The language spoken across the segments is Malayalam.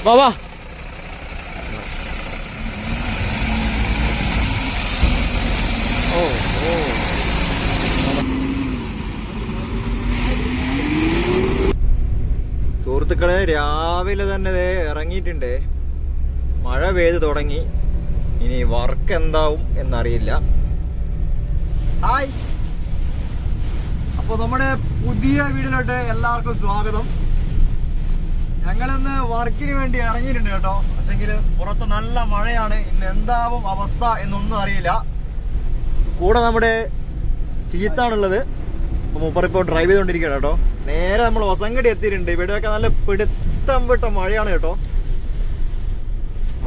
വാ വാ. ഓ ഓ സുഹൃത്തുക്കളെ, രാവിലെ തന്നെ ഇറങ്ങിയിട്ടുണ്ട്. മഴ പെയ്ത് തുടങ്ങി. ഇനി വർക്ക് എന്താവും എന്നറിയില്ല. ഹായ്, അപ്പൊ നമ്മുടെ പുതിയ വീഡിയോയിലോട്ട് എല്ലാവർക്കും സ്വാഗതം. ഞങ്ങളിന്ന് വർക്കിന് വേണ്ടി ഇറങ്ങിയിട്ടുണ്ട് കേട്ടോ. പക്ഷെങ്കിൽ പുറത്ത് നല്ല മഴയാണ്. ഇന്ന് എന്താവും അവസ്ഥ എന്നൊന്നും അറിയില്ല. കൂടെ നമ്മുടെ ശീത്താണുള്ളത്. അപ്പൊ മൂപ്പറിപ്പോ ഡ്രൈവ് ചെയ്തോണ്ടിരിക്കുകയാണ് കേട്ടോ. നേരെ നമ്മൾ ഒസങ്കടി എത്തിയിട്ടുണ്ട്. ഇവിടെയൊക്കെ നല്ല പിടുത്തം വിട്ട മഴയാണ് കേട്ടോ.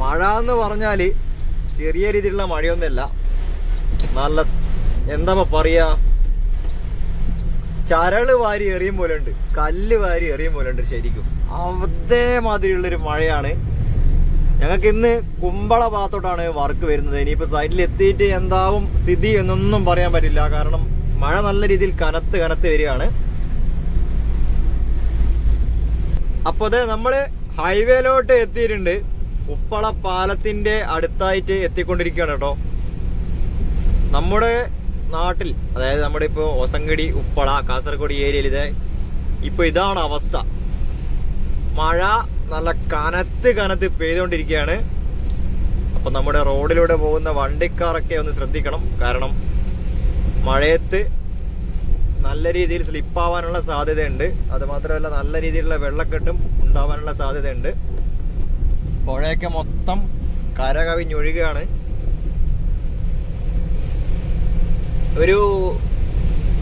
മഴ എന്ന് പറഞ്ഞാല് ചെറിയ രീതിയിലുള്ള മഴയൊന്നുമല്ല. നല്ല എന്താ പറയാ, ചരള് വാരി എറിയും പോലെ ഉണ്ട്, കല്ല് വാരി എറിയും പോലെ ഉണ്ട്. ശരിക്കും അതേമാതിരിയുള്ളൊരു മഴയാണ്. ഞങ്ങൾക്ക് ഇന്ന് കുമ്പള ഭാഗത്തോട്ടാണ് വർക്ക് വരുന്നത്. ഇനിയിപ്പോ സൈറ്റിൽ എത്തിയിട്ട് എന്താവും സ്ഥിതി എന്നൊന്നും പറയാൻ പറ്റില്ല. കാരണം മഴ നല്ല രീതിയിൽ കനത്ത് വരികയാണ്. അപ്പൊ അതെ, നമ്മള് ഹൈവേയിലോട്ട് എത്തിയിട്ടുണ്ട്. ഉപ്പള പാലത്തിന്റെ അടുത്തായിട്ട് എത്തിക്കൊണ്ടിരിക്കുകയാണ് കേട്ടോ. നമ്മുടെ നാട്ടിൽ, അതായത് നമ്മുടെ ഇപ്പോ ഒസങ്കടി, ഉപ്പള, കാസർഗോഡ് ഏരിയയിൽ ഇപ്പൊ ഇതാണ് അവസ്ഥ. മഴ നല്ല കനത്ത് പെയ്തുകൊണ്ടിരിക്കുകയാണ്. അപ്പൊ നമ്മുടെ റോഡിലൂടെ പോകുന്ന വണ്ടിക്കാരൊക്കെ ഒന്ന് ശ്രദ്ധിക്കണം. കാരണം മഴയത്ത് നല്ല രീതിയിൽ സ്ലിപ്പാവാനുള്ള സാധ്യതയുണ്ട്. അത് മാത്രമല്ല നല്ല രീതിയിലുള്ള വെള്ളക്കെട്ടും ഉണ്ടാവാനുള്ള സാധ്യതയുണ്ട്. പുഴയൊക്കെ മൊത്തം കരകവിഞ്ഞൊഴുകുകയാണ്.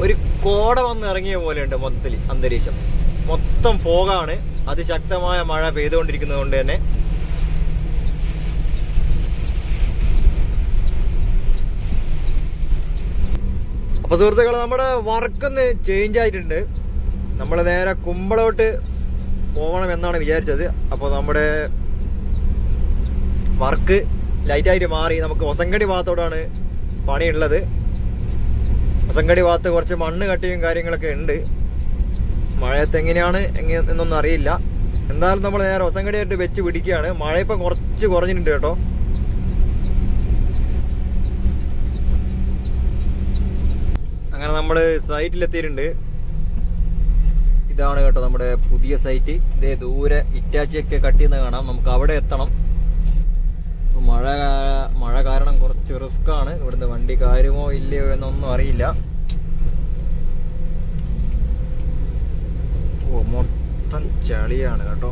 ഒരു കോട വന്ന് ഇറങ്ങിയ പോലെയുണ്ട് മൊത്തത്തിൽ അന്തരീക്ഷം. മൊത്തം ഫോഗാണ്. അതിശക്തമായ മഴ പെയ്തുകൊണ്ടിരിക്കുന്നത് കൊണ്ട് തന്നെ. അപ്പൊ സുഹൃത്തുക്കളെ, നമ്മുടെ വർക്കൊന്ന് ചേഞ്ച് ആയിട്ടുണ്ട്. നമ്മൾ നേരെ കുമ്പളോട്ട് പോകണം എന്നാണ് വിചാരിച്ചത്. അപ്പോൾ നമ്മുടെ വർക്ക് ലൈറ്റായിട്ട് മാറി. നമുക്ക് ഒസങ്കടി ഭാഗത്തോടാണ് പണിയുള്ളത്. ഒസങ്കടി ഭാഗത്ത് കുറച്ച് മണ്ണ് കട്ടിയും കാര്യങ്ങളൊക്കെ ഉണ്ട്. മഴയത്ത് എങ്ങനെയാണ് എന്നൊന്നും അറിയില്ല. എന്തായാലും നമ്മൾ നേരെ ഒസങ്കടിയായിട്ട് വെച്ച് പിടിക്കുകയാണ്. മഴ ഇപ്പം കുറച്ച് കുറഞ്ഞിട്ടുണ്ട് കേട്ടോ. അങ്ങനെ നമ്മൾ സൈറ്റിലെത്തിയിട്ടുണ്ട്. ഇതാണ് കേട്ടോ നമ്മുടെ പുതിയ സൈറ്റ്. ഇതേ ദൂരെ ഇറ്റാച്ചിയൊക്കെ കട്ട് ചെയ്യുന്ന കാണാം. നമുക്ക് അവിടെ എത്തണം. മഴ കാരണം കുറച്ച് റിസ്ക് ആണ്. ഇവിടുന്ന് വണ്ടി കാര്യമോ ഇല്ലയോ എന്നൊന്നും അറിയില്ല. ഓ, മൊത്തം ചളിയാണ് കേട്ടോ.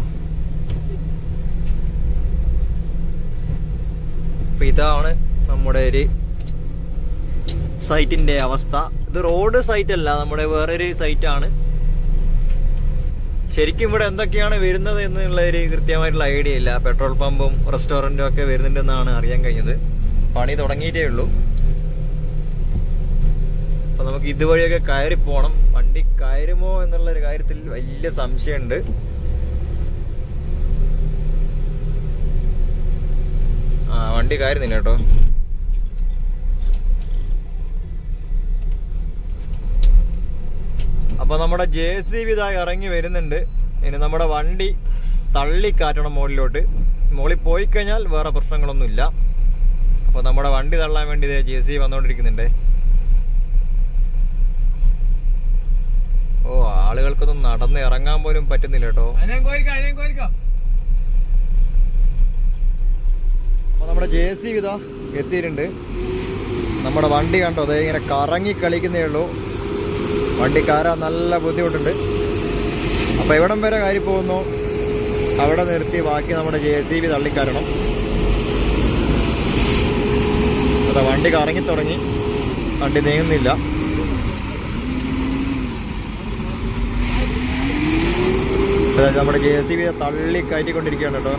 അപ്പൊ ഇതാണ് നമ്മുടെ ഒരു സൈറ്റിന്റെ അവസ്ഥ. ഇത് റോഡ് സൈറ്റ് അല്ല, നമ്മുടെ വേറൊരു സൈറ്റാണ്. ശരിക്കും ഇവിടെ എന്തൊക്കെയാണ് വരുന്നത് എന്നുള്ള ഒരു കൃത്യമായിട്ടുള്ള ഐഡിയ ഇല്ല. പെട്രോൾ പമ്പും റെസ്റ്റോറന്റും ഒക്കെ വരുന്നുണ്ടെന്നാണ് അറിയാൻ കഴിഞ്ഞത്. പണി തുടങ്ങിയിട്ടേ ഉള്ളൂ. അപ്പൊ നമുക്ക് ഇതുവഴിയൊക്കെ കയറി പോണം. വണ്ടി കയറുമോ എന്നുള്ളൊരു കാര്യത്തിൽ വലിയ സംശയമുണ്ട്. വണ്ടി കയറുന്നില്ല കേട്ടോ. അപ്പൊ നമ്മുടെ JCB ഇതായി ഇറങ്ങി വരുന്നുണ്ട്. ഇനി നമ്മുടെ വണ്ടി തള്ളിക്കാറ്റണം മുകളിലോട്ട്. മുകളിൽ പോയി കഴിഞ്ഞാൽ വേറെ പ്രശ്നങ്ങളൊന്നുമില്ല. അപ്പൊ നമ്മുടെ വണ്ടി തള്ളാൻ വേണ്ടി JCB വന്നുകൊണ്ടിരിക്കുന്നുണ്ട്. ഓ, ആളുകൾക്കൊന്നും നടന്ന് ഇറങ്ങാൻ പോലും പറ്റുന്നില്ല കേട്ടോ. അപ്പൊ നമ്മുടെ JCB ഇതാ എത്തിയിട്ടുണ്ട്. നമ്മുടെ വണ്ടി കണ്ടോ, അതേ ഇങ്ങനെ കറങ്ങി കളിക്കുന്നേ ഉള്ളൂ. വണ്ടി കയറാൻ നല്ല ബുദ്ധിമുട്ടുണ്ട്. അപ്പൊ എവിടം വരെ കയറി പോകുന്നു അവിടെ നിർത്തി ബാക്കി നമ്മുടെ JCB തള്ളിക്കയറണം. അതാ വണ്ടി കറങ്ങി തുടങ്ങി. വണ്ടി നീങ്ങുന്നില്ല. അതായത് നമ്മുടെ JCB തള്ളി കയറ്റിക്കൊണ്ടിരിക്കുകയാണ് കേട്ടോ.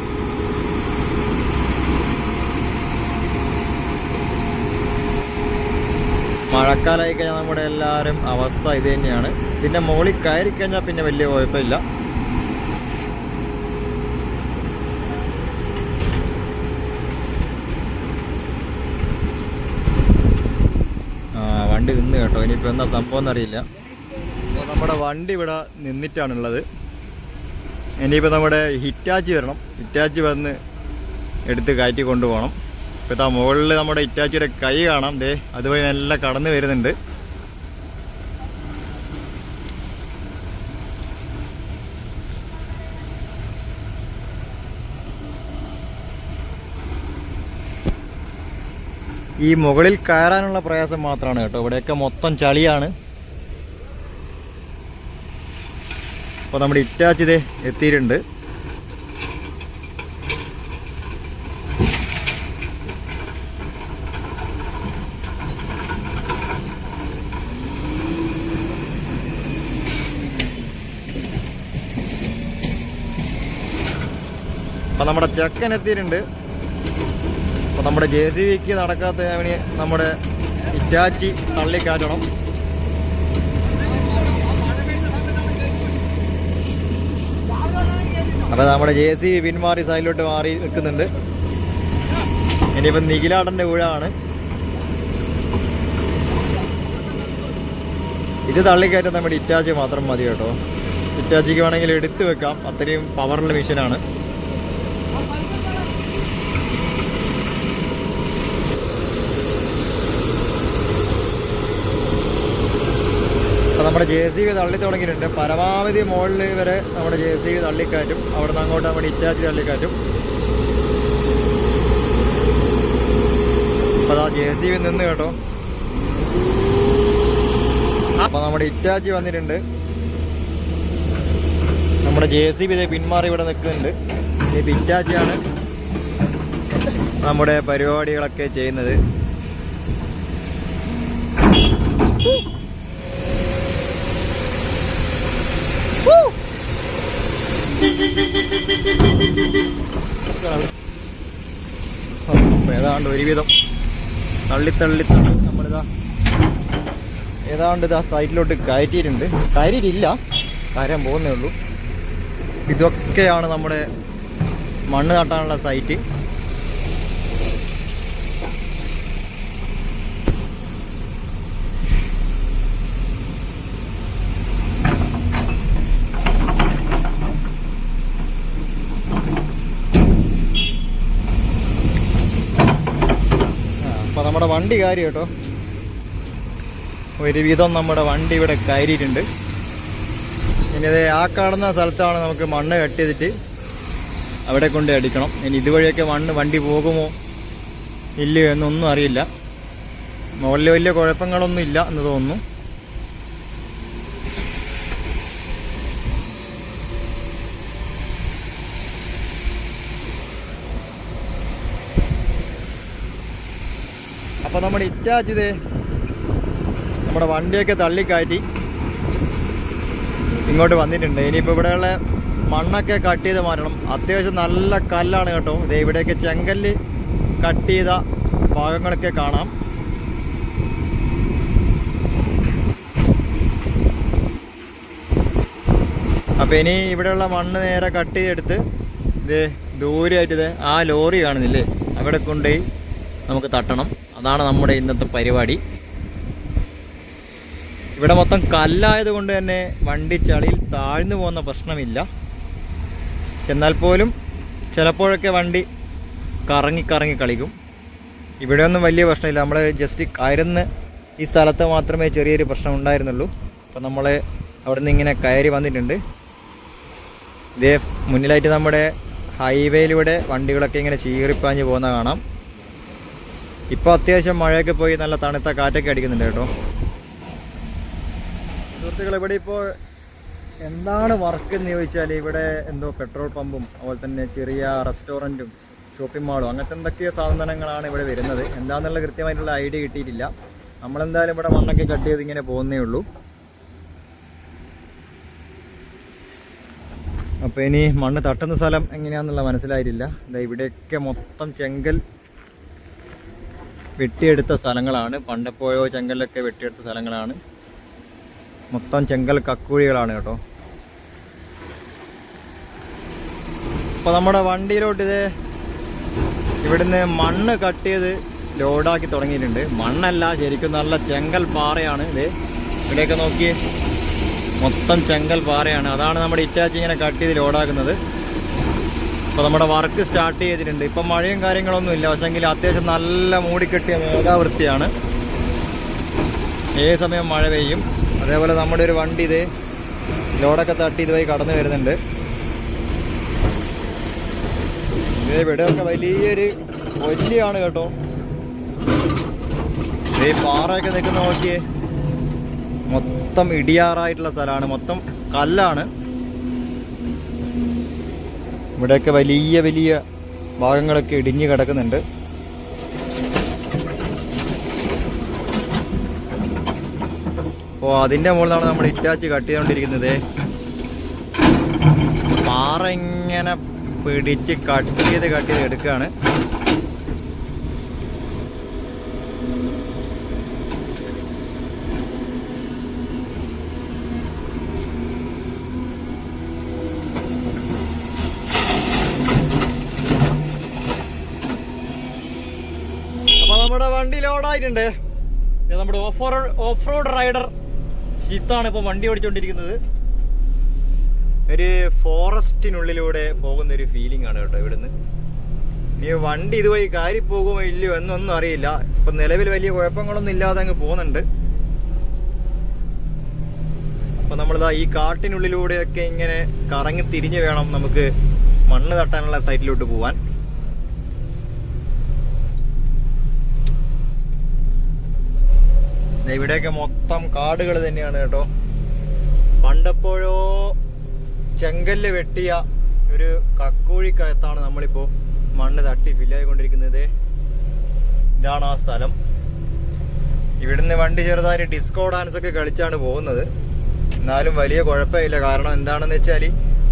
മഴക്കാലമായി കഴിഞ്ഞാൽ നമ്മുടെ എല്ലാവരും അവസ്ഥ ഇത് തന്നെയാണ്. പിന്നെ മുകളിൽ കയറി കഴിഞ്ഞാൽ പിന്നെ വലിയ കുഴപ്പമില്ല. വണ്ടി നിന്ന് കേട്ടോ. ഇനിയിപ്പോൾ എന്താ സംഭവം എന്നറിയില്ല. അപ്പോൾ നമ്മുടെ വണ്ടി ഇവിടെ നിന്നിട്ടാണുള്ളത്. ഇനിയിപ്പോൾ നമ്മുടെ ഹിറ്റാച്ചി വരണം. ഹിറ്റാച്ചി വന്ന് എടുത്ത് കയറ്റി കൊണ്ടുപോകണം. ഇപ്പോൾ ഇതാ മുകളിൽ നമ്മുടെ ഹിറ്റാച്ചിയുടെ കൈ കാണാം. ദേ അതുവഴി നല്ല കടന്നു വരുന്നുണ്ട്. ഈ മുകളിൽ കയറാനുള്ള പ്രയാസം മാത്രമാണ് കേട്ടോ. ഇവിടെയൊക്കെ മൊത്തം ചളിയാണ്. അപ്പോൾ നമ്മുടെ ഇറ്റാച്ചി ഇത് എത്തിയിട്ടുണ്ട്. അപ്പോൾ നമ്മുടെ ചെക്കൻ എത്തിയിട്ടുണ്ട്. അപ്പോൾ നമ്മുടെ JCBക്ക് നടക്കാത്ത നമ്മുടെ ഇറ്റാച്ചി തള്ളിക്കാറ്റണം. അപ്പോൾ നമ്മുടെ JCB പിന്മാറി സൈഡിലോട്ട് മാറി നിൽക്കുന്നുണ്ട്. ഇനിയിപ്പം നിഖിലാടൻ്റെ ഊഴാണ്. ഇത് തള്ളിക്കയറ്റാൻ നമ്മുടെ ഇറ്റാച്ചി മാത്രം മതി കേട്ടോ. ഇറ്റാച്ചിക്ക് വേണമെങ്കിൽ എടുത്തു വെക്കാം, അത്രയും പവറുള്ള മെഷീനാണ്. അപ്പോൾ നമ്മുടെ JCB തള്ളി തുടങ്ങിയിട്ടുണ്ട്. പരമാവധി മുകളിൽ വരെ നമ്മുടെ JCB തള്ളിക്കയറ്റും. അവിടെ നിന്ന് അങ്ങോട്ട് നമ്മുടെ ഇറ്റാച്ചി തള്ളിക്കയറ്റും. അപ്പോൾ അതാ JCB നിന്ന് കേട്ടോ. അപ്പോൾ നമ്മുടെ ഇറ്റാച്ചി വന്നിട്ടുണ്ട്. നമ്മുടെ JCB ഇത് പിന്മാറി ഇവിടെ നിൽക്കുന്നുണ്ട്. ഈ ഇറ്റാച്ചിയാണ് നമ്മുടെ പരിപാടികളൊക്കെ ചെയ്യുന്നത്. ഏതാണ്ട് ഒരുവിധം തള്ളി നമ്മളിതാ ഏതാണ്ട് ഇതാ സൈറ്റിലോട്ട് കയറ്റിയിട്ടുണ്ട്. കയറ്റിയിട്ടില്ല, കയറാൻ പോകുന്നേ ഉള്ളൂ. ഇതൊക്കെയാണ് നമ്മുടെ മണ്ണ് തട്ടാനുള്ള സൈറ്റ്. അപ്പോൾ നമ്മുടെ വണ്ടി കയറി കേട്ടോ. ഒരുവിധം നമ്മുടെ വണ്ടി ഇവിടെ കയറിയിട്ടുണ്ട്. ഇനി ഇത് ആ കാണുന്ന സ്ഥലത്താണ് നമുക്ക് മണ്ണ് കട്ട് ചെയ്തിട്ട് അവിടെ കൊണ്ട് അടിക്കണം. ഇനി ഇതുവഴിയൊക്കെ വണ്ടി പോകുമോ ഇല്ലയോ എന്നൊന്നും അറിയില്ല. മുകളിൽ വലിയ കുഴപ്പങ്ങളൊന്നും ഇല്ല എന്ന് തോന്നുന്നു. അപ്പോൾ നമ്മുടെ ഇറ്റാച്ചി ഇത് നമ്മുടെ വണ്ടിയൊക്കെ തള്ളിക്കയറ്റി ഇങ്ങോട്ട് വന്നിട്ടുണ്ട്. ഇനിയിപ്പോൾ ഇവിടെയുള്ള മണ്ണൊക്കെ കട്ട് ചെയ്ത് മാറ്റണം. അത്യാവശ്യം നല്ല കല്ലാണ് കേട്ടോ. ഇത് ഇവിടെയൊക്കെ ചെങ്കല്ല് കട്ട് ചെയ്ത ഭാഗങ്ങളൊക്കെ കാണാം. അപ്പോൾ ഇനി ഇവിടെയുള്ള മണ്ണ് നേരെ കട്ട് ചെയ്തെടുത്ത് ഇത് ദൂരെയായിട്ട് ഇത് ആ ലോറി കാണുന്നില്ലേ, അവിടെ കൊണ്ടുപോയി നമുക്ക് തട്ടണം. അതാണ് നമ്മുടെ ഇന്നത്തെ പരിപാടി. ഇവിടെ മൊത്തം കല്ലായത് കൊണ്ട് തന്നെ വണ്ടി ചളിയിൽ താഴ്ന്നു പോകുന്ന പ്രശ്നമില്ല. എന്നാൽ പോലും ചിലപ്പോഴൊക്കെ വണ്ടി കറങ്ങി കളിക്കും. ഇവിടെയൊന്നും വലിയ പ്രശ്നമില്ല. നമ്മൾ ജസ്റ്റ് കയറുന്ന ഈ സ്ഥലത്ത് മാത്രമേ ചെറിയൊരു പ്രശ്നം ഉണ്ടായിരുന്നുള്ളൂ. അപ്പോൾ നമ്മൾ അവിടെ നിന്ന് ഇങ്ങനെ കയറി വന്നിട്ടുണ്ട്. ഇതേ മുന്നിലായിട്ട് നമ്മുടെ ഹൈവേയിലൂടെ വണ്ടികളൊക്കെ ഇങ്ങനെ ചീറിപ്പാഞ്ഞ് പോകുന്ന കാണാം. ഇപ്പോൾ അത്യാവശ്യം മഴയൊക്കെ പോയി നല്ല തണുത്ത കാറ്റൊക്കെ അടിക്കുന്നുണ്ട് കേട്ടോ. സുഹൃത്തുക്കൾ, ഇവിടെ ഇപ്പോൾ എന്താണ് വർക്ക് എന്ന് ചോദിച്ചാൽ ഇവിടെ എന്തോ പെട്രോൾ പമ്പും അതുപോലെ തന്നെ ചെറിയ റെസ്റ്റോറൻറ്റും ഷോപ്പിംഗ് മാളും അങ്ങനത്തെ എന്തൊക്കെയോ സാധനങ്ങളാണ് ഇവിടെ വരുന്നത്. എന്താണെന്നുള്ള കൃത്യമായിട്ടുള്ള ഐഡിയ കിട്ടിയിട്ടില്ല. നമ്മളെന്തായാലും ഇവിടെ മണ്ണൊക്കെ കട്ട് ചെയ്ത് ഇങ്ങനെ പോകുന്നേ ഉള്ളൂ. അപ്പോൾ ഇനി മണ്ണ് തട്ടുന്ന സ്ഥലം എങ്ങനെയാണെന്നുള്ള മനസ്സിലായിട്ടില്ല. ഇവിടെയൊക്കെ മൊത്തം ചെങ്കൽ വെട്ടിയെടുത്ത സ്ഥലങ്ങളാണ്. പണ്ടെപ്പോയോ ചെങ്കലൊക്കെ വെട്ടിയെടുത്ത സ്ഥലങ്ങളാണ്. മൊത്തം ചെങ്കൽ കക്കുഴികളാണ് കേട്ടോ. അപ്പോൾ നമ്മുടെ വണ്ടിയിലോട്ട് ഇത് ഇവിടുന്ന് മണ്ണ് കട്ട് ചെയ്ത് ലോഡാക്കി തുടങ്ങിയിട്ടുണ്ട്. മണ്ണല്ല, ശരിക്കും നല്ല ചെങ്കൽ പാറയാണ് ഇത്. ഇവിടെയൊക്കെ നോക്കി മൊത്തം ചെങ്കൽ പാറയാണ്. അതാണ് നമ്മുടെ ഇറ്റാച്ചി ഇങ്ങനെ കട്ട് ചെയ്ത് ലോഡാക്കുന്നത്. അപ്പോൾ നമ്മുടെ വർക്ക് സ്റ്റാർട്ട് ചെയ്തിട്ടുണ്ട്. ഇപ്പം മഴയും കാര്യങ്ങളൊന്നും ഇല്ല, പക്ഷേങ്കിൽ അത്യാവശ്യം നല്ല മൂടിക്കെട്ടിയ മേഘാവൃത്തിയാണ്. ഏത് സമയം മഴ പെയ്യും. അതേപോലെ നമ്മുടെ ഒരു വണ്ടി ഇത് ലോഡൊക്കെ തട്ടി ഇതുവഴി കടന്നു വരുന്നുണ്ട്. ഇവിടെയൊക്കെ വലിയൊരു വലിയാണ് കേട്ടോ. ഈ പാറയൊക്കെ നിൽക്കുന്ന നോക്കിയേ, മൊത്തം ഇടിയാറായിട്ടുള്ള സ്ഥലമാണ്, മൊത്തം കല്ലാണ്. ഇവിടെയൊക്കെ വലിയ വലിയ ഭാഗങ്ങളൊക്കെ ഇടിഞ്ഞു കിടക്കുന്നുണ്ട്. അപ്പോൾ അതിൻ്റെ മുകളിലാണ് നമ്മൾ ഇറ്റാച്ച് കട്ട് ചെയ്തുകൊണ്ടിരിക്കുന്നത്. പാറ ഇങ്ങനെ പിടിച്ച് കട്ട് ചെയ്ത് എടുക്കുകയാണ്. അപ്പോൾ നമ്മുടെ വണ്ടി ലോഡായിട്ടുണ്ട്. നമ്മുടെ ഓഫ് റോഡ് റൈഡർ ഷിത്താണ് ഇപ്പോൾ വണ്ടി ഓടിച്ചുകൊണ്ടിരിക്കുന്നത്. ഒരു ഫോറസ്റ്റിനുള്ളിലൂടെ പോകുന്ന ഒരു ഫീലിംഗ് ആണ് കേട്ടോ ഇവിടുന്ന്. ഇനി വണ്ടി ഇതുവഴി കയറി പോകുമോ ഇല്ലയോ എന്നൊന്നും അറിയില്ല. ഇപ്പം നിലവിൽ വലിയ കുഴപ്പങ്ങളൊന്നും ഇല്ലാതെ അങ്ങ് പോകുന്നുണ്ട്. അപ്പം നമ്മളിതാ ഈ കാട്ടിനുള്ളിലൂടെയൊക്കെ ഇങ്ങനെ കറങ്ങി തിരിഞ്ഞ് വേണം നമുക്ക് മണ്ണ് തട്ടാനുള്ള സൈറ്റിലോട്ട് പോവാൻ. ഇവിടെയൊക്കെ മൊത്തം കാടുകൾ തന്നെയാണ് കേട്ടോ. പണ്ടെപ്പോഴോ ചെങ്കല്ല് വെട്ടിയ ഒരു കക്കോഴിക്കകത്താണ് നമ്മളിപ്പോൾ മണ്ണ് തട്ടി ഫില്ലായിക്കൊണ്ടിരിക്കുന്നത്. ഇതാണ് ആ സ്ഥലം. ഇവിടുന്ന് വണ്ടി ചെറുതായി ഡിസ്കോ ഡാൻസ് ഒക്കെ കളിച്ചാണ് പോകുന്നത്. എന്നാലും വലിയ കുഴപ്പമില്ല. കാരണം എന്താണെന്ന് വെച്ചാൽ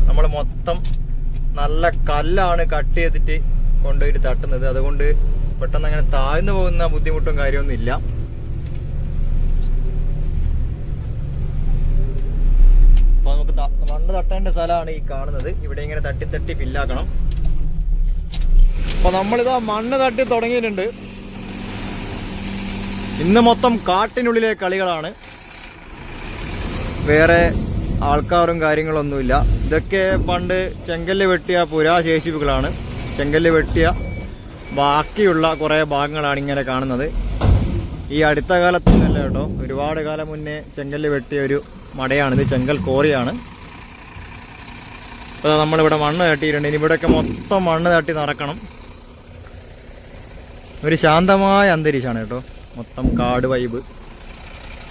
നമ്മൾ മൊത്തം നല്ല കല്ലാണ് കട്ട് ചെയ്തിട്ട് കൊണ്ടുപോയിട്ട് തട്ടുന്നത്. അതുകൊണ്ട് പെട്ടെന്ന് അങ്ങനെ താഴ്ന്നു പോകുന്ന ബുദ്ധിമുട്ടും കാര്യമൊന്നും ഇല്ല. അപ്പൊ നമുക്ക് മണ്ണ് തട്ടേണ്ട സ്ഥലമാണ് ഈ കാണുന്നത്. ഇവിടെ ഇങ്ങനെ തട്ടി തട്ടി ഫില്ലാക്കണം. അപ്പൊ നമ്മളിതാ മണ്ണ് തട്ടി തുടങ്ങിയിട്ടുണ്ട്. ഇന്ന് മൊത്തം കാട്ടിനുള്ളിലെ കളികളാണ്. വേറെ ആൾക്കാരും കാര്യങ്ങളൊന്നുമില്ല. ഇതൊക്കെ പണ്ട് ചെങ്കല്ല് വെട്ടിയ പുരാശേഷിപ്പുകളാണ്. ചെങ്കല്ല് വെട്ടിയ ബാക്കിയുള്ള കുറേ ഭാഗങ്ങളാണ് ഇങ്ങനെ കാണുന്നത്. ഈ അടുത്ത കാലത്തൊന്നുമല്ല കേട്ടോ, ഒരുപാട് കാലം മുന്നേ ചെങ്കല്ല് വെട്ടിയ ഒരു മടയാണിത്. ചെങ്കൽ കോറിയാണ്. അപ്പോൾ നമ്മളിവിടെ മണ്ണ് തട്ടിയിട്ടുണ്ട്. ഇനി ഇവിടെയൊക്കെ മൊത്തം മണ്ണ് തട്ടി നടക്കണം. ഒരു ശാന്തമായ അന്തരീക്ഷമാണ് കേട്ടോ. മൊത്തം കാട് വൈബ്.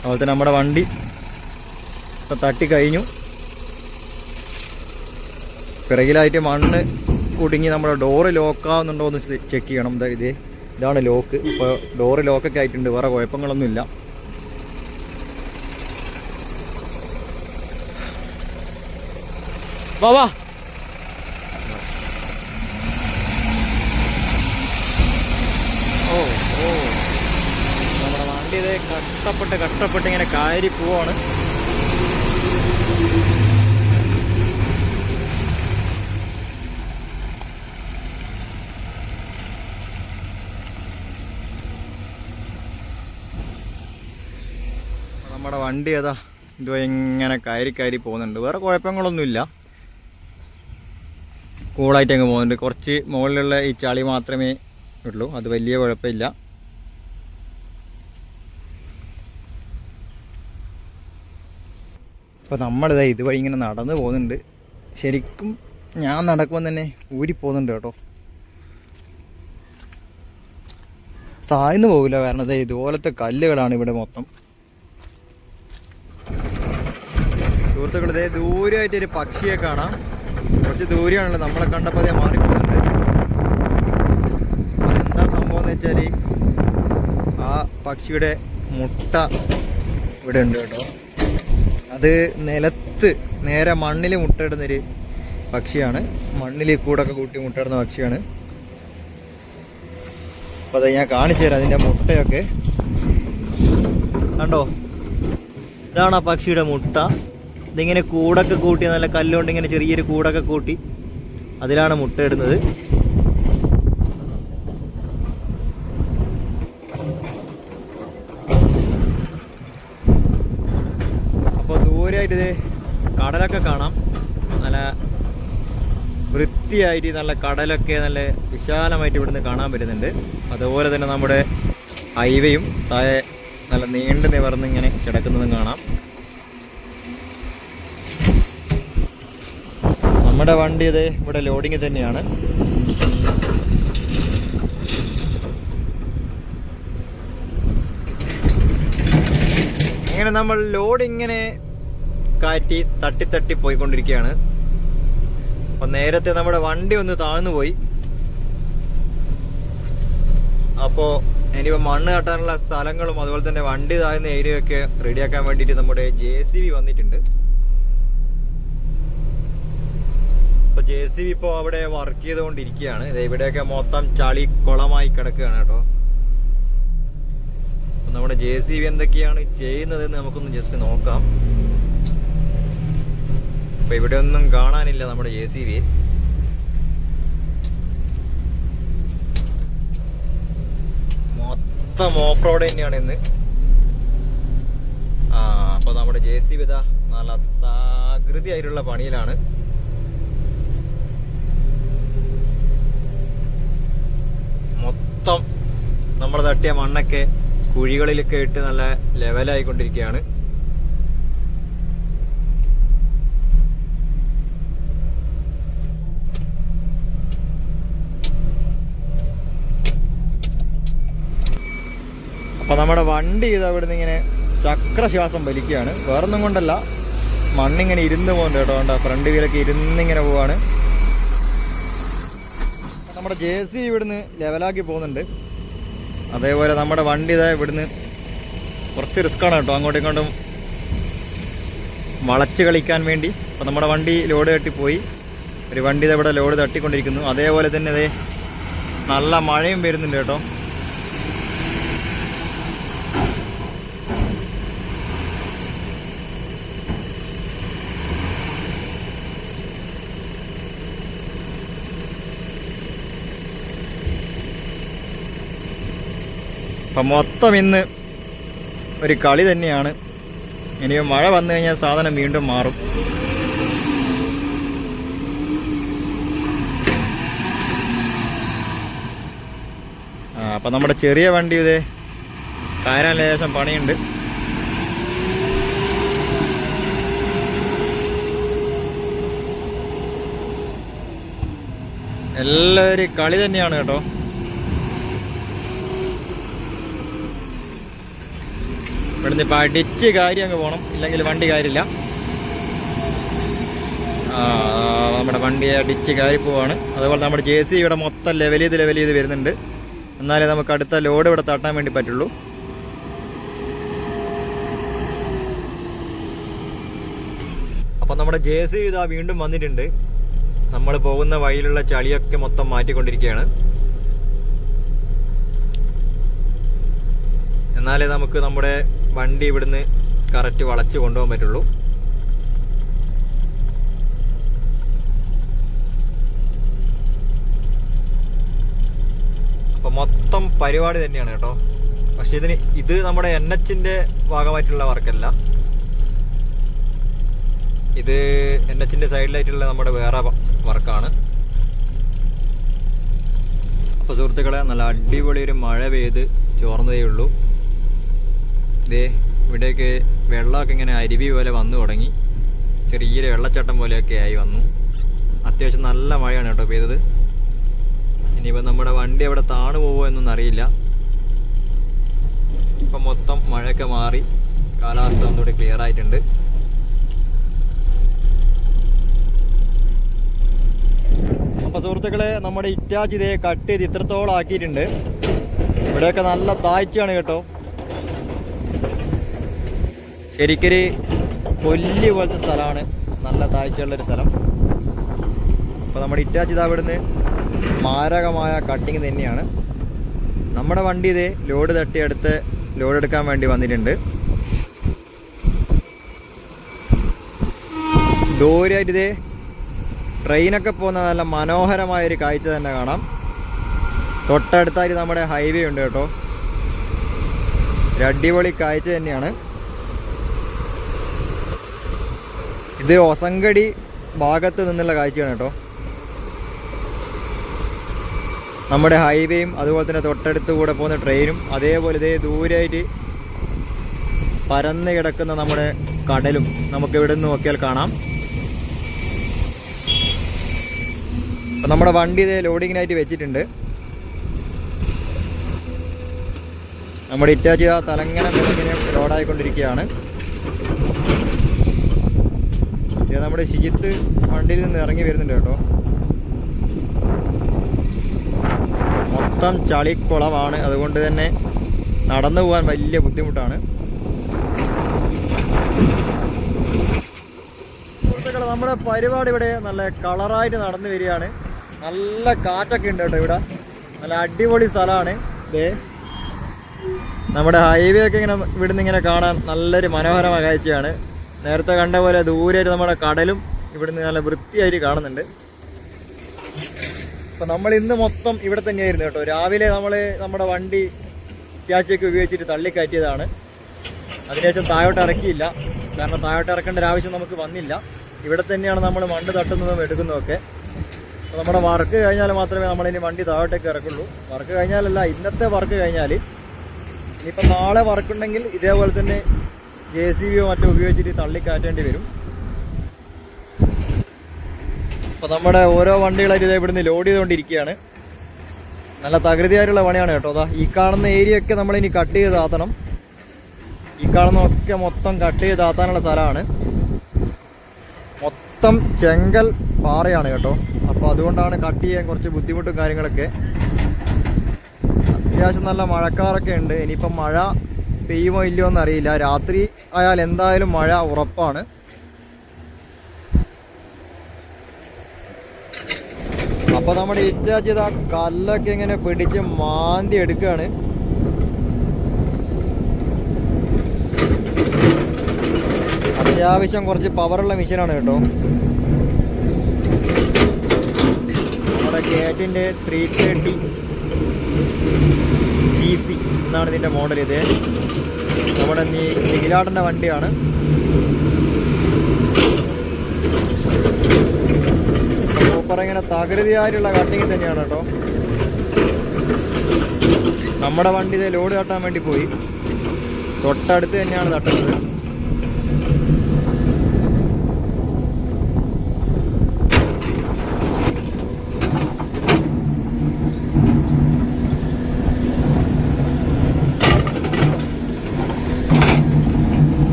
അതുപോലെ തന്നെ നമ്മുടെ വണ്ടി ഇപ്പം തട്ടിക്കഴിഞ്ഞു. പിറകിലായിട്ട് മണ്ണ് കുടുങ്ങി നമ്മുടെ ഡോറ് ലോക്കാവുന്നുണ്ടോ എന്ന് ചെക്ക് ചെയ്യണം. ഇതാണ് ലോക്ക്. ഇപ്പോൾ ഡോറ് ലോക്കൊക്കെ ആയിട്ടുണ്ട്. വേറെ കുഴപ്പങ്ങളൊന്നുമില്ല. വാ നമ്മുടെ വണ്ടി ഇത് കഷ്ടപ്പെട്ട് ഇങ്ങനെ കയറി പോവാണ്. നമ്മുടെ വണ്ടി ഏതാ ഇത് ഇങ്ങനെ കയറി പോകുന്നുണ്ട്. വേറെ കുഴപ്പങ്ങളൊന്നുമില്ല. കൂളായിട്ട് അങ്ങ് പോകുന്നുണ്ട്. കുറച്ച് മുകളിലുള്ള ഈ ചളി മാത്രമേ ഉള്ളൂ. അത് വലിയ കുഴപ്പമില്ല. അപ്പോൾ നമ്മളിതാ ഇതുവഴി ഇങ്ങനെ നടന്നു പോകുന്നുണ്ട്. ശരിക്കും ഞാൻ നടക്കുമ്പോൾ തന്നെ ഊരിപ്പോകുന്നുണ്ട് കേട്ടോ. താഴ്ന്നു പോകില്ല. കാരണം അതെ ഇതുപോലത്തെ കല്ലുകളാണ് ഇവിടെ മൊത്തം. സുഹൃത്തുക്കൾ, ഇതേ ദൂരമായിട്ടൊരു പക്ഷിയെ കാണാം. കുറച്ച് ദൂരെയാണല്ലോ. നമ്മളെ കണ്ടപ്പോൾ അതേ മാറിപ്പോകുന്നുണ്ട്. എന്താ സംഭവം എന്ന് വെച്ചാൽ ആ പക്ഷിയുടെ മുട്ട ഇവിടെ ഉണ്ട് കേട്ടോ. അത് നിലത്ത് നേരെ മണ്ണിൽ മുട്ടയിടുന്നൊരു പക്ഷിയാണ്. മണ്ണിൽ കൂടൊക്കെ കൂട്ടി മുട്ടയിടുന്ന പക്ഷിയാണ്. അപ്പോൾ അത് ഞാൻ കാണിച്ചു തരാം. അതിൻ്റെ മുട്ടയൊക്കെ കണ്ടോ. ഇതാണ് ആ പക്ഷിയുടെ മുട്ട. ഇതിങ്ങനെ കൂടൊക്കെ കൂട്ടി നല്ല കല്ലുകൊണ്ട് ഇങ്ങനെ ചെറിയൊരു കൂടൊക്കെ കൂട്ടി അതിലാണ് മുട്ടയിടുന്നത്. അപ്പോൾ ദൂരമായിട്ട് കടലൊക്കെ കാണാം. നല്ല വൃത്തിയായിട്ട് നല്ല കടലൊക്കെ നല്ല വിശാലമായിട്ട് ഇവിടുന്ന് കാണാൻ പറ്റുന്നുണ്ട്. അതുപോലെ തന്നെ നമ്മുടെ ഹൈവേയും താഴെ നല്ല നീണ്ടു നിവർന്ന് ഇങ്ങനെ കിടക്കുന്നതും കാണാം. നമ്മുടെ വണ്ടി ഇത് ഇവിടെ ലോഡിങ് തന്നെയാണ്. ഇങ്ങനെ നമ്മൾ ലോഡ് ഇങ്ങനെ കാറ്റി തട്ടി പോയിക്കൊണ്ടിരിക്കുകയാണ്. അപ്പം നേരത്തെ നമ്മുടെ വണ്ടി ഒന്ന് താഴ്ന്നു പോയി. അപ്പോൾ ഇനിയിപ്പോൾ മണ്ണ് തട്ടാനുള്ള സ്ഥലങ്ങളും അതുപോലെ തന്നെ വണ്ടി താഴ്ന്ന ഏരിയയൊക്കെ റെഡിയാക്കാൻ വേണ്ടിയിട്ട് നമ്മുടെ JCB വന്നിട്ടുണ്ട്. അപ്പോൾ JCB ഇപ്പോൾ അവിടെ വർക്ക് ചെയ്തുകൊണ്ടിരിക്കുകയാണ്. ഇവിടെയൊക്കെ മൊത്തം ചളി കുളമായി കിടക്കുകയാണ് കേട്ടോ. അപ്പം നമ്മുടെ JCB എന്തൊക്കെയാണ് ചെയ്യുന്നതെന്ന് നമുക്കൊന്ന് ജസ്റ്റ് നോക്കാം. അപ്പൊ ഇവിടെ ഒന്നും കാണാനില്ല നമ്മുടെ JCB. മൊത്തം ഓഫ് റോഡ് തന്നെയാണ് ഇന്ന്. അപ്പൊ നമ്മുടെ JCB ഇതാ നല്ല ആകൃതിയായിട്ടുള്ള പണിയിലാണ്. മൊത്തം നമ്മൾ തട്ടിയ മണ്ണൊക്കെ കുഴികളിലൊക്കെ ഇട്ട് നല്ല ലെവലായിക്കൊണ്ടിരിക്കുകയാണ്. അപ്പൊ നമ്മുടെ വണ്ടി ഇത് അവിടുന്ന് ഇങ്ങനെ ചക്രശ്വാസം വലിക്കുകയാണ്. വേറൊന്നും കൊണ്ടല്ല, മണ്ണിങ്ങനെ ഇരുന്ന് പോകുന്നുണ്ട് കേട്ടോ. കണ്ടോ, ഫ്രണ്ട് വീലൊക്കെ ഇരുന്നിങ്ങനെ പോവാണ്. നമ്മുടെ JCB ഇവിടുന്ന് ലെവലാക്കി പോകുന്നുണ്ട്. അതേപോലെ നമ്മുടെ വണ്ടി ഇതാ ഇവിടുന്ന് കുറച്ച് റിസ്ക്കാണ് കേട്ടോ, അങ്ങോട്ടും ഇങ്ങോട്ടും വളച്ച് കളിക്കാൻ വേണ്ടി. അപ്പം നമ്മുടെ വണ്ടി ലോഡ് തട്ടിപ്പോയി. ഒരു വണ്ടി ഇതാ ഇവിടെ ലോഡ് തട്ടിക്കൊണ്ടിരിക്കുന്നു. അതേപോലെ തന്നെ അതേ നല്ല മഴയും വരുന്നുണ്ട് കേട്ടോ. അപ്പം മൊത്തം ഇന്ന് ഒരു കളി തന്നെയാണ്. ഇനി മഴ വന്നു കഴിഞ്ഞാൽ സാധനം വീണ്ടും മാറും. അപ്പം നമ്മുടെ ചെറിയ വണ്ടി ഇതേ കയറാൻ ലേശം പണിയുണ്ട്. എല്ലാവരും കളി തന്നെയാണ് കേട്ടോ. ഇവിടുന്ന് ഇപ്പം അടിച്ച് കാര്യം അങ്ങ് പോകണം, ഇല്ലെങ്കിൽ വണ്ടി കാര്യമില്ല. നമ്മുടെ വണ്ടിയെ അടിച്ച് കയറി പോവാണ്. അതുപോലെ നമ്മുടെ JCB ഇവിടെ മൊത്തം ലെവൽ ചെയ്ത് വരുന്നുണ്ട്. എന്നാലേ നമുക്ക് അടുത്ത ലോഡ് ഇവിടെ തട്ടാൻ വേണ്ടി പറ്റുള്ളൂ. അപ്പം നമ്മുടെ JCB ഇതാ വീണ്ടും വന്നിട്ടുണ്ട്. നമ്മൾ പോകുന്ന വഴിയിലുള്ള ചളിയൊക്കെ മൊത്തം മാറ്റിക്കൊണ്ടിരിക്കുകയാണ്. എന്നാലേ നമുക്ക് നമ്മുടെ വണ്ടി ഇവിടുന്ന് കറക്റ്റ് വളച്ച് കൊണ്ടുപോകാൻ പറ്റുള്ളൂ. അപ്പം മൊത്തം പരിപാടി തന്നെയാണ് കേട്ടോ. പക്ഷെ ഇത് നമ്മുടെ NHന്റെ ഭാഗമായിട്ടുള്ള വർക്കല്ല. ഇത് NHന്റെ സൈഡിലായിട്ടുള്ള നമ്മുടെ വേറെ വർക്കാണ്. അപ്പോൾ സുഹൃത്തുക്കളെ, നല്ല അടിപൊളി ഒരു മഴ പെയ്ത് ചോർന്നതേ ഉള്ളൂ. ഇതേ ഇവിടേക്ക് വെള്ളമൊക്കെ ഇങ്ങനെ അരുവി പോലെ വന്നു തുടങ്ങി. ചെറിയൊരു വെള്ളച്ചാട്ടം പോലെയൊക്കെ ആയി വന്നു. അത്യാവശ്യം നല്ല മഴയാണ് കേട്ടോ പെയ്തത്. ഇനിയിപ്പോൾ നമ്മുടെ വണ്ടി അവിടെ താണു പോകുമോ എന്നൊന്നും അറിയില്ല. ഇപ്പം മൊത്തം മഴയൊക്കെ മാറി, കാലാവസ്ഥ ഒന്നുകൂടി ക്ലിയർ ആയിട്ടുണ്ട്. അപ്പോൾ സുഹൃത്തുക്കളെ, നമ്മുടെ ഇറ്റാച്ച് ഇതേ കട്ട് ചെയ്ത് ഇത്രത്തോളം ആക്കിയിട്ടുണ്ട്. ഇവിടെയൊക്കെ നല്ല താഴ്ചയാണ് കേട്ടോ. ശരിക്കൊരു കൊല്ലി പോലത്തെ സ്ഥലമാണ്, നല്ല താഴ്ചയുള്ളൊരു സ്ഥലം. അപ്പോൾ നമ്മുടെ ഇറ്റാച്ച് ഇതാ ഇവിടുന്ന് മാരകമായ കട്ടിങ് തന്നെയാണ്. നമ്മുടെ വണ്ടി ഇതേ ലോഡ് തട്ടി അടുത്ത് ലോഡ് എടുക്കാൻ വേണ്ടി വന്നിട്ടുണ്ട്. ദൂരമായിട്ട് ഇതേ ട്രെയിനൊക്കെ പോകുന്ന നല്ല മനോഹരമായൊരു കാഴ്ച തന്നെ കാണാം. തൊട്ടടുത്തായിട്ട് നമ്മുടെ ഹൈവേ ഉണ്ട് കേട്ടോ. ഒരു അടിപൊളി കാഴ്ച തന്നെയാണ്. ഇത് ഒസങ്കടി ഭാഗത്ത് നിന്നുള്ള കാഴ്ചയാണ് കേട്ടോ. നമ്മുടെ ഹൈവേയും അതുപോലെ തന്നെ തൊട്ടടുത്ത് കൂടെ പോകുന്ന ട്രെയിനും, അതേപോലെ ഇതേ ദൂരമായിട്ട് പരന്ന് കിടക്കുന്ന നമ്മുടെ കടലും നമുക്ക് ഇവിടെ നിന്ന് നോക്കിയാൽ കാണാം. അപ്പം നമ്മുടെ വണ്ടി ഇതേ ലോഡിങ്ങിനായിട്ട് വെച്ചിട്ടുണ്ട്. നമ്മുടെ ഇറ്റാച്ചി തലങ്ങന ഇങ്ങനെ ലോഡായിക്കൊണ്ടിരിക്കുകയാണ്. ഇത് നമ്മുടെ ഷിജിത്ത് വണ്ടിയിൽ നിന്ന് ഇറങ്ങി വരുന്നുണ്ട് കേട്ടോ. മൊത്തം ചളിക്കുളമാണ്, അതുകൊണ്ട് തന്നെ നടന്നു പോകാൻ വലിയ ബുദ്ധിമുട്ടാണ്. നമ്മുടെ പരിപാടി ഇവിടെ നല്ല കളറായിട്ട് നടന്നു വരികയാണ്. നല്ല കാറ്റൊക്കെ ഉണ്ട് കേട്ടോ ഇവിടെ. നല്ല അടിപൊളി സ്ഥലമാണ്. ഇതേ നമ്മുടെ ഹൈവേ ഒക്കെ ഇങ്ങനെ ഇവിടുന്ന് ഇങ്ങനെ കാണാൻ നല്ലൊരു മനോഹരമായ കാഴ്ചയാണ്. നേരത്തെ കണ്ട പോലെ ദൂരെയായിട്ട് നമ്മുടെ കടലും ഇവിടുന്ന് നല്ല വൃത്തിയായിട്ട് കാണുന്നുണ്ട്. അപ്പം നമ്മൾ ഇന്ന് മൊത്തം ഇവിടെ തന്നെയായിരുന്നു കേട്ടോ. രാവിലെ നമ്മുടെ വണ്ടി ക്യാച്ചൊക്കെ ഉപയോഗിച്ചിട്ട് തള്ളിക്കയറ്റിയതാണ്. അതിനുശേഷം താഴോട്ട് ഇറക്കിയില്ല, കാരണം താഴോട്ട് ഇറക്കേണ്ട ഒരു ആവശ്യം നമുക്ക് വന്നില്ല. ഇവിടെ തന്നെയാണ് നമ്മൾ മണ്ണ് തട്ടുന്നതും എടുക്കുന്നതൊക്കെ. അപ്പോൾ നമ്മുടെ വർക്ക് കഴിഞ്ഞാൽ മാത്രമേ നമ്മളിനി വണ്ടി താഴോട്ടേക്ക് ഇറക്കുള്ളൂ. വർക്ക് കഴിഞ്ഞാലല്ല, ഇന്നത്തെ വർക്ക് കഴിഞ്ഞാൽ ഇനിയിപ്പോൾ നാളെ വർക്കുണ്ടെങ്കിൽ ഇതേപോലെ തന്നെ JCBയോ മറ്റോ ഉപയോഗിച്ചിട്ട് തള്ളിക്കയറ്റേണ്ടി വരും. അപ്പോൾ നമ്മുടെ ഓരോ വണ്ടികളായിട്ട് ഇതേ ഇവിടുന്ന് ലോഡ് ചെയ്തുകൊണ്ടിരിക്കുകയാണ്. നല്ല തകൃതിയായിട്ടുള്ള പണിയാണ് കേട്ടോ. അതാ ഈ കാണുന്ന ഏരിയ ഒക്കെ നമ്മളിനി കട്ട് ചെയ്ത് താത്തണം. ഈ കാണുന്നതൊക്കെ മൊത്തം കട്ട് ചെയ്ത് താത്താനുള്ള സ്ഥലമാണ്. മൊത്തം ചെങ്കൽ പാറയാണ് കേട്ടോ. അപ്പോൾ അതുകൊണ്ടാണ് കട്ട് ചെയ്യാൻ കുറച്ച് ബുദ്ധിമുട്ടും കാര്യങ്ങളൊക്കെ. അത്യാവശ്യം നല്ല മഴക്കാറൊക്കെ ഉണ്ട്. ഇനിയിപ്പം മഴ പെയ്യുമോ ഇല്ലയോ എന്നറിയില്ല. രാത്രി ആയാൽ എന്തായാലും മഴ ഉറപ്പാണ്. അപ്പോൾ നമ്മുടെ ഇറ്റാച്ചിത കല്ലൊക്കെ ഇങ്ങനെ പിടിച്ച് മാന്തി എടുക്കുകയാണ്. അത്യാവശ്യം കുറച്ച് പവറുള്ള മെഷീനാണ് കേട്ടോ. നമ്മുടെ കേറ്റിൻ്റെ 330 GC എന്നാണ് ഇതിൻ്റെ മോഡൽ. ഇത് നമ്മുടെ നിഖിലാട്ടൻ്റെ വണ്ടിയാണ്. സൂപ്പർ ഇങ്ങനെ തകൃതിയായിട്ടുള്ള കട്ടിങ് തന്നെയാണ് കേട്ടോ. നമ്മുടെ വണ്ടി ഇത് ലോഡ് തട്ടാൻ വേണ്ടി പോയി. തൊട്ടടുത്ത് തന്നെയാണ് തട്ടുന്നത്.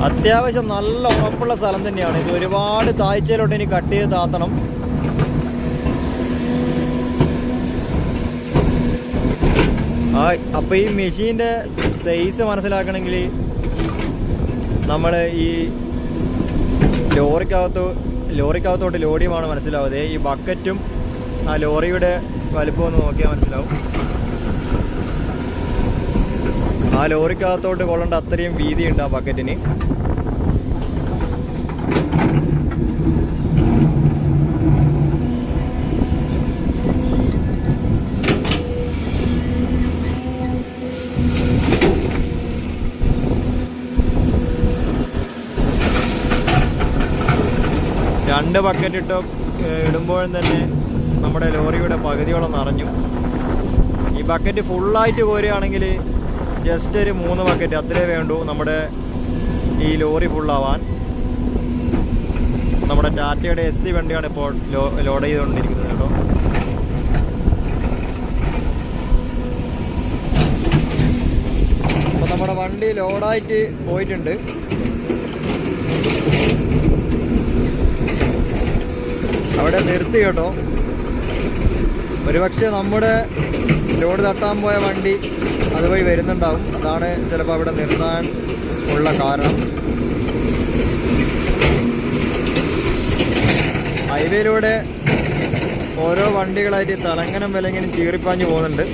അത്യാവശ്യം നല്ല ഉറപ്പുള്ള സ്ഥലം തന്നെയാണ് ഇത്. ഒരുപാട് താഴ്ചയിലോട്ട് ഇനി കട്ട് ചെയ്ത് താത്തണം. അപ്പോൾ ഈ മെഷീൻ്റെ സൈസ് മനസ്സിലാക്കണമെങ്കിൽ നമ്മൾ ഈ ലോറിക്കകത്തോട്ട് ലോഡ് ചെയ്യുമ്പോൾ മനസ്സിലാവുന്നത്. ഈ ബക്കറ്റും ആ ലോറിയുടെ വലുപ്പം ഒന്ന് നോക്കിയാൽ മനസ്സിലാവും. ആ ലോറിക്കകത്തോട്ട് കൊള്ളേണ്ട അത്രയും വീതിയുണ്ട് ആ ബക്കറ്റിന്. രണ്ട് ബക്കറ്റ് ഇടുമ്പോഴും തന്നെ നമ്മുടെ ലോറിയുടെ പകുതിയോളം നിറഞ്ഞു. ഈ ബക്കറ്റ് ഫുള്ളായിട്ട് കോരുകയാണെങ്കിൽ ജസ്റ്റ് ഒരു 3 ബക്കറ്റ് അത്രേ വേണ്ടൂ നമ്മുടെ ഈ ലോറി ഫുള്ളാവാൻ. നമ്മുടെ ടാറ്റയുടെ SC വണ്ടിയാണ് ഇപ്പോൾ ലോഡ് ചെയ്തുകൊണ്ടിരിക്കുന്നത് കേട്ടോ. അപ്പോൾ നമ്മുടെ വണ്ടി ലോഡായിട്ട് പോയിട്ടുണ്ട്. അവിടെ നിർത്തി കേട്ടോ. ഒരുപക്ഷെ നമ്മുടെ ലോഡ് തട്ടാൻ പോയ വണ്ടി അതുവഴി വരുന്നുണ്ടാവും. അതാണ് ചിലപ്പോൾ അവിടെ നിർത്താൻ ഉള്ള കാരണം. ഹൈവേയിലൂടെ ഓരോ വണ്ടികളായിട്ട് തലങ്ങനം വിലങ്ങനും ചീറിപ്പാഞ്ഞു പോകുന്നുണ്ട്.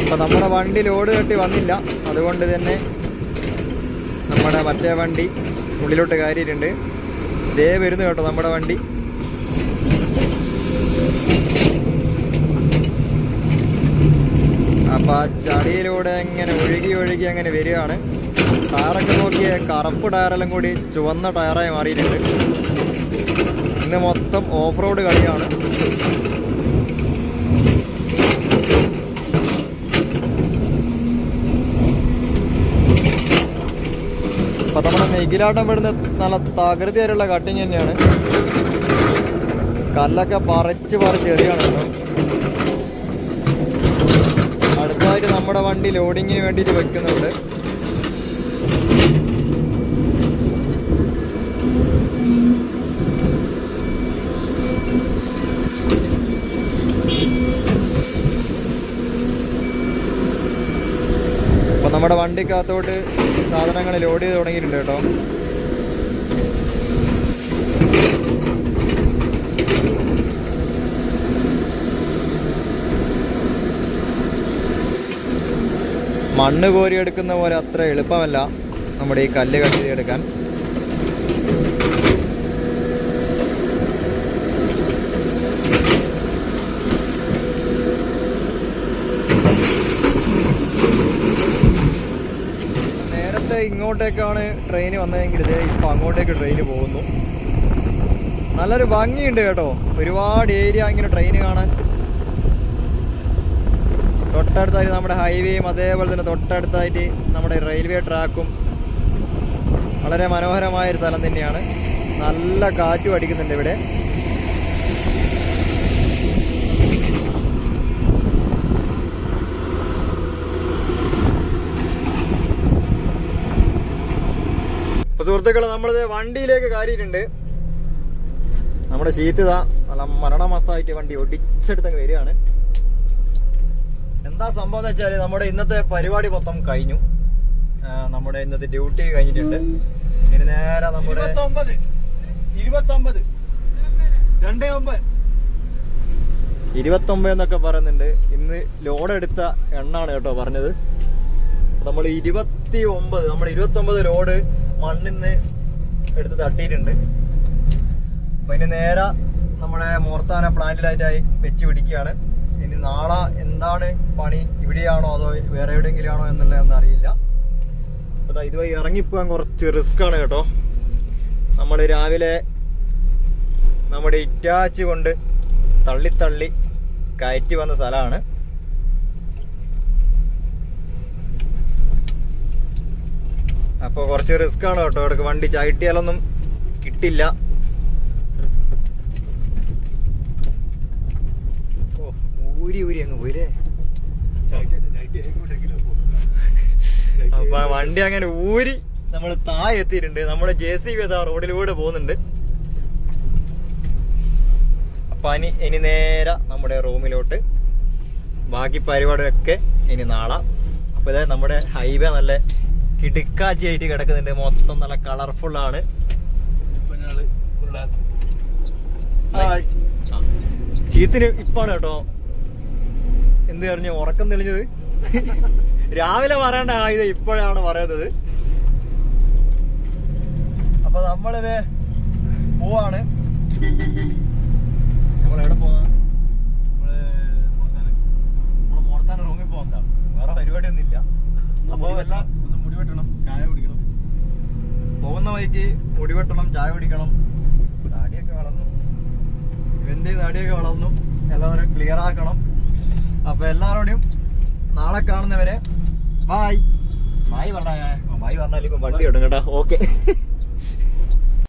അപ്പം നമ്മുടെ വണ്ടി ലോഡ് തട്ടി വന്നില്ല. അതുകൊണ്ട് തന്നെ നമ്മുടെ മറ്റേ വണ്ടി ഉള്ളിലോട്ട് കയറിയിട്ടുണ്ട്. ഇതേ വരുന്നു കേട്ടോ നമ്മുടെ വണ്ടി. അപ്പൊ ആ ചളിയിലൂടെ ഇങ്ങനെ ഒഴുകി ഒഴുകി അങ്ങനെ വരികയാണ്. ടയറൊക്കെ നോക്കിയ കറുപ്പ് ടയറെല്ലാം കൂടി ചുവന്ന ടയറായി മാറിയിട്ടുണ്ട്. ഇന്ന് മൊത്തം ഓഫ് റോഡ് കളിയാണ്. അപ്പൊ നമ്മുടെ നെഗിലാട്ടം പെടുന്ന നല്ല തകൃതി വരെയുള്ള കട്ടിങ് തന്നെയാണ്. കല്ലൊക്കെ പറിച്ച് എറിയാണ് കേട്ടോ. അടുത്തതായിട്ട് നമ്മുടെ വണ്ടി ലോഡിങ്ങിന് വേണ്ടിയിട്ട് വെക്കുന്നുണ്ട്. അപ്പൊ നമ്മുടെ വണ്ടിക്കകത്തോട്ട് സാധനങ്ങൾ ലോഡ് ചെയ്ത് തുടങ്ങിയിട്ടുണ്ട് കേട്ടോ. മണ്ണ് കോരിയെടുക്കുന്ന പോലെ അത്ര എളുപ്പമല്ല നമ്മുടെ ഈ കല്ല് കട്ട് ചെയ്തെടുക്കാൻ. നേരത്തെ ഇങ്ങോട്ടേക്കാണ് ട്രെയിൻ വന്നതെങ്കിൽ ഇതേ ഇപ്പം അങ്ങോട്ടേക്ക് ട്രെയിൻ പോകുന്നു. നല്ലൊരു ഭംഗിയുണ്ട് കേട്ടോ. ഒരുപാട് ഏരിയ ഇങ്ങനെ ട്രെയിൻ കാണാൻ. തൊട്ടടുത്തായിട്ട് നമ്മുടെ ഹൈവേയും അതേപോലെ തന്നെ തൊട്ടടുത്തായിട്ട് നമ്മുടെ റെയിൽവേ ട്രാക്കും. വളരെ മനോഹരമായൊരു സ്ഥലം തന്നെയാണ്. നല്ല കാറ്റും അടിക്കുന്നുണ്ട് ഇവിടെ. അപ്പൊ സുഹൃത്തുക്കളെ, നമ്മളിത് വണ്ടിയിലേക്ക് കയറിയിട്ടുണ്ട്. നമ്മുടെ ഷീറ്റ് ഇതാ നല്ല മരണമാസമായിട്ട് വണ്ടി ഒടിച്ചെടുത്തങ്ങ് വരികയാണ്. എന്താ സംഭവം എന്ന് വെച്ചാല് നമ്മുടെ ഇന്നത്തെ പരിപാടി മൊത്തം കഴിഞ്ഞു. നമ്മുടെ ഇന്നത്തെ ഡ്യൂട്ടി കഴിഞ്ഞിട്ടുണ്ട്. ഇനി നേരെ നമ്മുടെ 29 എന്നൊക്കെ പറയുന്നുണ്ട്. ഇന്ന് ലോഡ് എടുത്ത എണ്ണാണ് കേട്ടോ പറഞ്ഞത്. നമ്മൾ 29 ലോഡ് മണ്ണിന്ന് എടുത്ത് തട്ടിയിട്ടുണ്ട്. അപ്പൊ ഇനി നേരെ നമ്മുടെ മോർത്താന പ്ലാന്റിലായിട്ടായി വെച്ച് പിടിക്കുകയാണ്. ഇനി നാളെ എന്താണ് പണി, ഇവിടെയാണോ അതോ വേറെ എവിടെയെങ്കിലും ആണോ എന്നുള്ളതൊന്നും അറിയില്ല. അപ്പൊ ഇതുവഴി ഇറങ്ങിപ്പോകാൻ കുറച്ച് റിസ്ക് ആണ് കേട്ടോ. നമ്മൾ രാവിലെ നമ്മുടെ ഇറ്റാച്ച് കൊണ്ട് തള്ളി കയറ്റി വന്ന സ്ഥലമാണ്. അപ്പോൾ കുറച്ച് റിസ്ക് ആണ് കേട്ടോ. ഇടയ്ക്ക് വണ്ടി ചവിട്ടിയാലൊന്നും കിട്ടില്ല. ഊരി അങ്ങ് പോയില്ലേ. അപ്പൊ വണ്ടി അങ്ങനെ ഊരി നമ്മൾ താഴെ എത്തിയിട്ടുണ്ട്. നമ്മുടെ JCB റോഡിലൂടെ പോകുന്നുണ്ട്. അപ്പൊ ഇനി നേരെ നമ്മുടെ റൂമിലോട്ട്. ബാക്കി പരിപാടിയൊക്കെ ഇനി നാളെ. അപ്പൊ ഇതാ നമ്മുടെ ഹൈവേ നല്ല കിടുക്കാച്ചിയായിട്ട് കിടക്കുന്നുണ്ട്. മൊത്തം നല്ല കളർഫുൾ ആണ്. ചീത്തിന് ഇപ്പാണ് കേട്ടോ എന്ത് പറഞ്ഞു ഉറക്കം തെളിഞ്ഞത്. രാവിലെ പറയേണ്ട ഇത് ഇപ്പോഴാണ് പറയുന്നത്. അപ്പൊ നമ്മളിത് പോവാണ്. നമ്മളെവിടെ പോവാ? നമ്മള് മോർത്താന റൂമിൽ പോകുന്നതാണ്. വേറെ പരിപാടിയൊന്നും ഇല്ല. അപ്പൊ എല്ലാം മുടി വെട്ടണം, ചായ കുടിക്കണം. പോകുന്ന വഴിക്ക് മുടി വെട്ടണം, ചായ കുടിക്കണം. താടിയൊക്കെ വളർന്നു, ഇവന്റെ താടിയൊക്കെ വളർന്നു. എല്ലാവരും ക്ലിയർ ആക്കണം. അപ്പൊ എല്ലാവരോടും നാളെ കാണുന്നവരെ ബായ്. ബായ് പറഞ്ഞാൽ ഇപ്പൊ വണ്ടി കിട്ടും കേട്ടോ. ഓക്കെ.